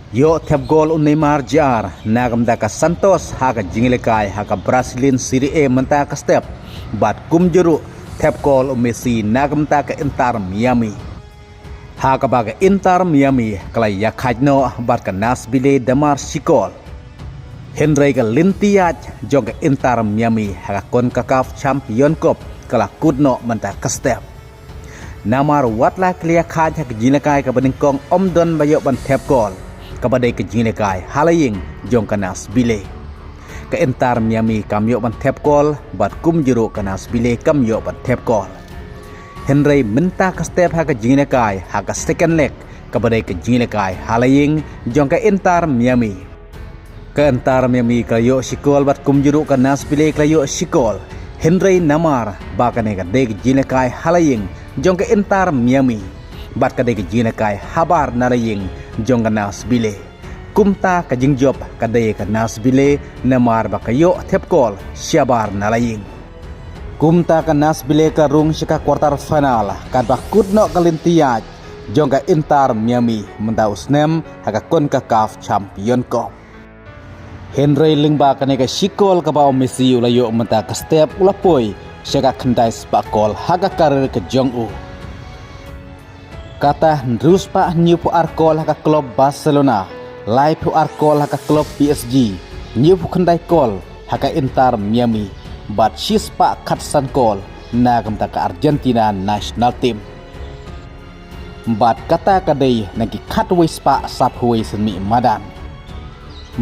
Yo tep gol Neymar Jr. Nagam daka Santos haka jingilekai haka Brazilian Serie A mentaka step bat kumjuru tep gol Messi nagam daka Inter Miami. Haka baga Inter Miami kalai yakhajno bat ka nasbile damar sikol. Henry ka lintiaj jong Inter Miami haka CONCACAF Champion Cup kala kudno mentaka step. Namar watla klia khaj haka jingilekai ka beningkong omdon bayo ban tep gol. Kabadai ke jingilekai halaying jong kanas bile ke Inter Miami kamyo ban tep gol bat kumjuru kanas bile kamyo ban tep gol. Henry minta ka step ha ke jingilekai ha ke second leg kabadai ke jingilekai halaying jong ke Inter Miami. Ke Inter Miami kayo sikol bat kumjuru kanas bile kayo sikol. Henry namar bakane ka deg jingilekai halaying jong ke Inter Miami. Bat ka deg jingilekai habar nalaying jong kanas bile kumta ka jingjob kadai kanas bile namar bakayo tep gol syabar nalaying kumta kanas bile ka rung sika quarter final kadba kudno kalintiaj jong ka Inter Miami mendaus nem haka CONCACAF Champion Cup. Henry lingba kane ka sikol ka bao Messi ulayo menta ka step ulapoi sika khandai spakol haka karir ke jong u kata terus pak new pu arkol haka klub Barcelona, live pu arkol haka klub PSG, new pu kendai kol haka Inter Miami, bat shis pak katsan kol nagam taka Argentina national team. Bat kata kadai nagi katwis pak saphuai senmi madan.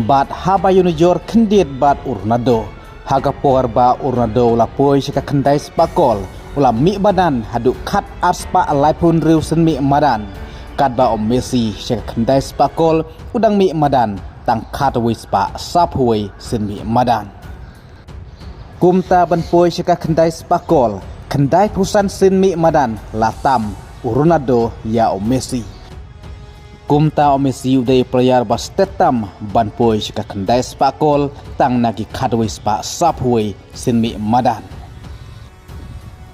Bat haba yunujor kendit bat Ronaldo, haka por ba Ronaldo lapoi shika kendai spakol. Ulah mi badan hadu kat arspa alaipun riusen mi madan kat ba Messi syek kendai spakol udang mi madan tang kat wispa saphuai sen mi madan kumta ban poi syek kendai spakol kendai pusan sen mi madan latam Ronaldo ya Messi kumta Messi udai player bas tetam ban poi syek kendai spakol tang nagi kat wispa saphuai sen mi madan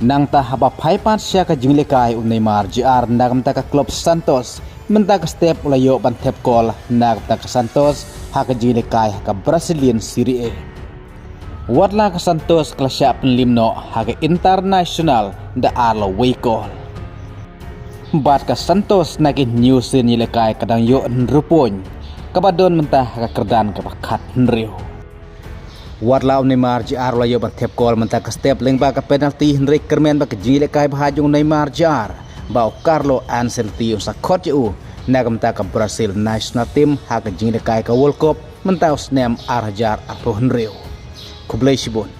nang ta haba paipan sya ka jingilekai Neymar Jr. nagam ta ka klub Santos menta ka step ulayo ban tep gol nagam ta ka Santos ha ka jingilekai ka Brazilian Serie A watla ka Santos klasya penlimno ha ka international da arlo weikol bat ka Santos nagi new sin yilekai kadang yo nrupon kabadon menta ka kerdan ka bakat nriu Watlau Neymar Jr. layo ban tep gol menta ka step lengba ka penalti Henry kermen ba ka jingilekai bahajung Neymar Jr. Bau Carlo Ancelotti sa kotju nagam ta ka Brazil national team ha ka jingilekai ka World Cup menta usnem arhajar apo Henry kublai sibon